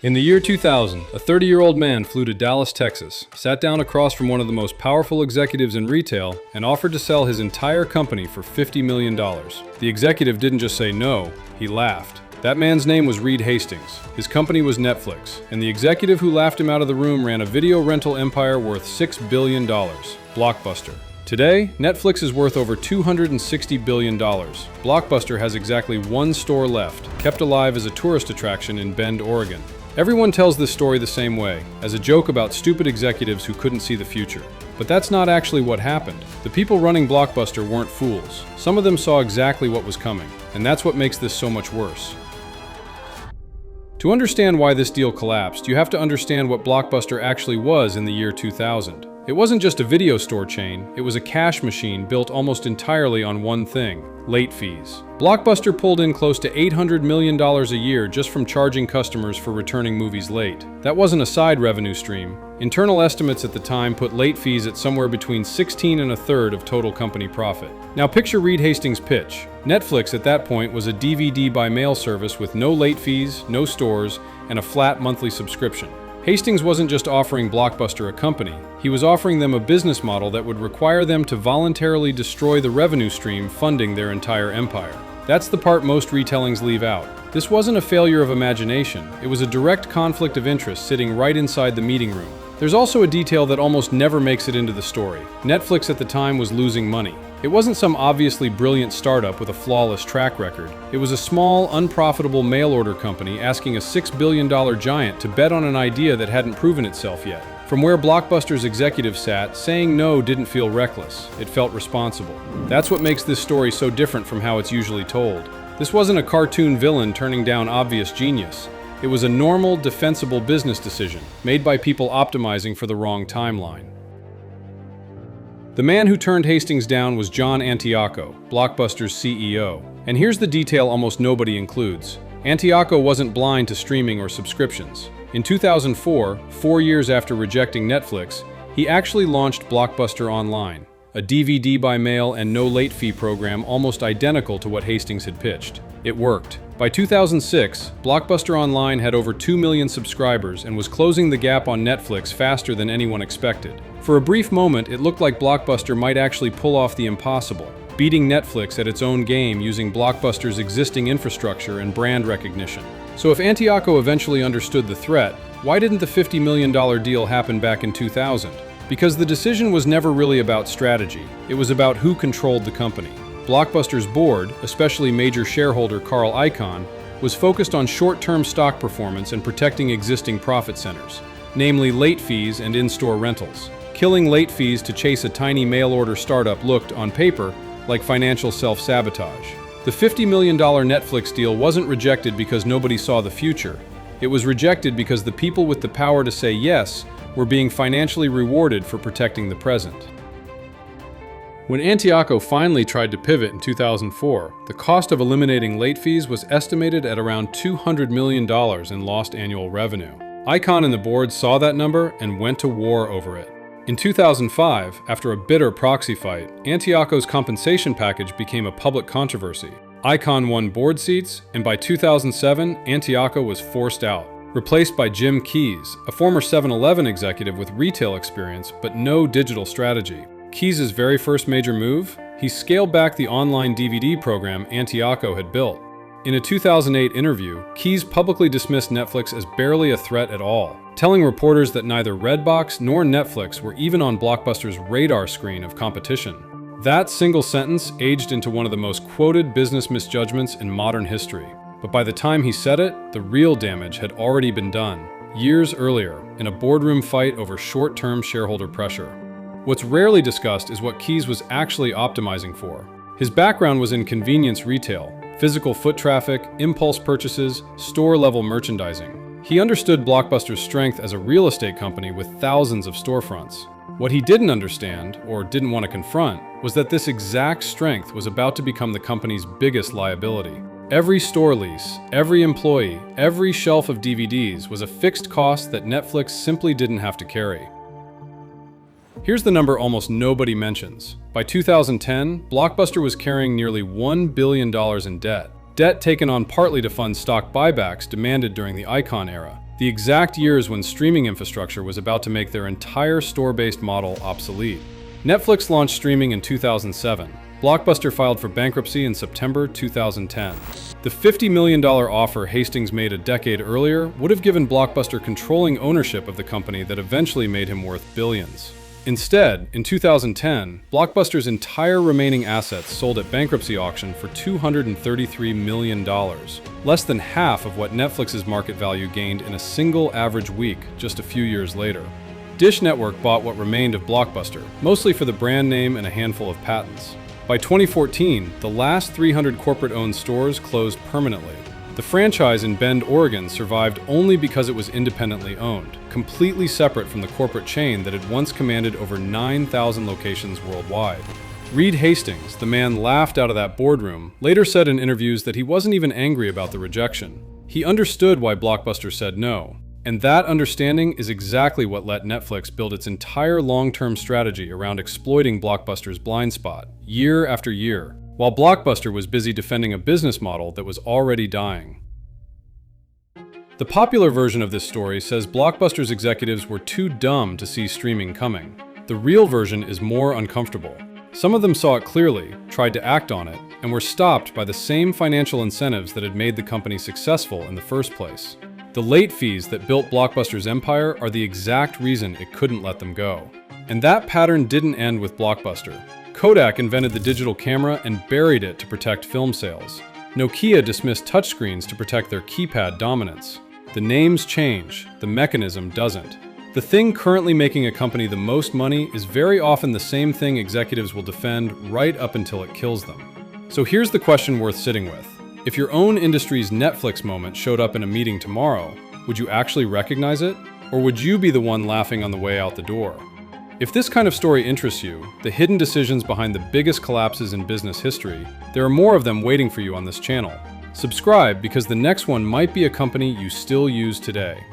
In the year 2000, a 30-year-old man flew to Dallas, Texas, sat down across from one of the most powerful executives in retail, and offered to sell his entire company for $50 million. The executive didn't just say no, he laughed. That man's name was Reed Hastings. His company was Netflix, and the executive who laughed him out of the room ran a video rental empire worth $6 billion, Blockbuster. Today, Netflix is worth over $260 billion. Blockbuster has exactly one store left, kept alive as a tourist attraction in Bend, Oregon. Everyone tells this story the same way, as a joke about stupid executives who couldn't see the future. But that's not actually what happened. The people running Blockbuster weren't fools. Some of them saw exactly what was coming, and that's what makes this so much worse. To understand why this deal collapsed, you have to understand what Blockbuster actually was in the year 2000. It wasn't just a video store chain, it was a cash machine built almost entirely on one thing: late fees. Blockbuster pulled in close to $800 million a year just from charging customers for returning movies late. That wasn't a side revenue stream. Internal estimates at the time put late fees at somewhere between 16 and a third of total company profit. Now picture Reed Hastings' pitch. Netflix at that point was a DVD by mail service with no late fees, no stores, and a flat monthly subscription. Hastings wasn't just offering Blockbuster a company, he was offering them a business model that would require them to voluntarily destroy the revenue stream funding their entire empire. That's the part most retellings leave out. This wasn't a failure of imagination, it was a direct conflict of interest sitting right inside the meeting room. There's also a detail that almost never makes it into the story. Netflix at the time was losing money. It wasn't some obviously brilliant startup with a flawless track record. It was a small, unprofitable mail-order company asking a $6 billion giant to bet on an idea that hadn't proven itself yet. From where Blockbuster's executive sat, saying no didn't feel reckless. It felt responsible. That's what makes this story so different from how it's usually told. This wasn't a cartoon villain turning down obvious genius. It was a normal, defensible business decision, made by people optimizing for the wrong timeline. The man who turned Hastings down was John Antioco, Blockbuster's CEO. And here's the detail almost nobody includes. Antioco wasn't blind to streaming or subscriptions. In 2004, 4 years after rejecting Netflix, he actually launched Blockbuster Online, a DVD by mail and no late fee program almost identical to what Hastings had pitched. It worked. By 2006, Blockbuster Online had over 2 million subscribers and was closing the gap on Netflix faster than anyone expected. For a brief moment, it looked like Blockbuster might actually pull off the impossible, beating Netflix at its own game using Blockbuster's existing infrastructure and brand recognition. So if Antioco eventually understood the threat, why didn't the $50 million deal happen back in 2000? Because the decision was never really about strategy, it was about who controlled the company. Blockbuster's board, especially major shareholder Carl Icahn, was focused on short-term stock performance and protecting existing profit centers, namely late fees and in-store rentals. Killing late fees to chase a tiny mail-order startup looked, on paper, like financial self-sabotage. The $50 million Netflix deal wasn't rejected because nobody saw the future. It was rejected because the people with the power to say yes were being financially rewarded for protecting the present. When Antioco finally tried to pivot in 2004, the cost of eliminating late fees was estimated at around $200 million in lost annual revenue. Icahn and the board saw that number and went to war over it. In 2005, after a bitter proxy fight, Antioco's compensation package became a public controversy. Icahn won board seats, and by 2007, Antioco was forced out, replaced by Jim Keyes, a former 7-Eleven executive with retail experience but no digital strategy. Keyes' very first major move? He scaled back the online DVD program Antioco had built. In a 2008 interview, Keyes publicly dismissed Netflix as barely a threat at all, telling reporters that neither Redbox nor Netflix were even on Blockbuster's radar screen of competition. That single sentence aged into one of the most quoted business misjudgments in modern history. But by the time he said it, the real damage had already been done, years earlier, in a boardroom fight over short-term shareholder pressure. What's rarely discussed is what Keyes was actually optimizing for. His background was in convenience retail, physical foot traffic, impulse purchases, store-level merchandising. He understood Blockbuster's strength as a real estate company with thousands of storefronts. What he didn't understand, or didn't want to confront, was that this exact strength was about to become the company's biggest liability. Every store lease, every employee, every shelf of DVDs was a fixed cost that Netflix simply didn't have to carry. Here's the number almost nobody mentions. By 2010, Blockbuster was carrying nearly $1 billion in debt. Debt taken on partly to fund stock buybacks demanded during the Icahn era. the exact years when streaming infrastructure was about to make their entire store-based model obsolete. Netflix launched streaming in 2007. Blockbuster filed for bankruptcy in September 2010. The $50 million offer Hastings made a decade earlier would have given Blockbuster controlling ownership of the company that eventually made him worth billions. Instead, in 2010, Blockbuster's entire remaining assets sold at bankruptcy auction for $233 million, less than half of what Netflix's market value gained in a single average week just a few years later. Dish Network bought what remained of Blockbuster, mostly for the brand name and a handful of patents. By 2014, the last 300 corporate-owned stores closed permanently. The franchise in Bend, Oregon survived only because it was independently owned, completely separate from the corporate chain that had once commanded over 9,000 locations worldwide. Reed Hastings, the man laughed out of that boardroom, later said in interviews that he wasn't even angry about the rejection. He understood why Blockbuster said no, and that understanding is exactly what let Netflix build its entire long-term strategy around exploiting Blockbuster's blind spot, year after year, while Blockbuster was busy defending a business model that was already dying. The popular version of this story says Blockbuster's executives were too dumb to see streaming coming. The real version is more uncomfortable. Some of them saw it clearly, tried to act on it, and were stopped by the same financial incentives that had made the company successful in the first place. The late fees that built Blockbuster's empire are the exact reason it couldn't let them go. And that pattern didn't end with Blockbuster. Kodak invented the digital camera and buried it to protect film sales. Nokia dismissed touchscreens to protect their keypad dominance. The names change, the mechanism doesn't. The thing currently making a company the most money is very often the same thing executives will defend right up until it kills them. So here's the question worth sitting with. If your own industry's Netflix moment showed up in a meeting tomorrow, would you actually recognize it? Or would you be the one laughing on the way out the door? If this kind of story interests you, the hidden decisions behind the biggest collapses in business history, there are more of them waiting for you on this channel. Subscribe because the next one might be a company you still use today.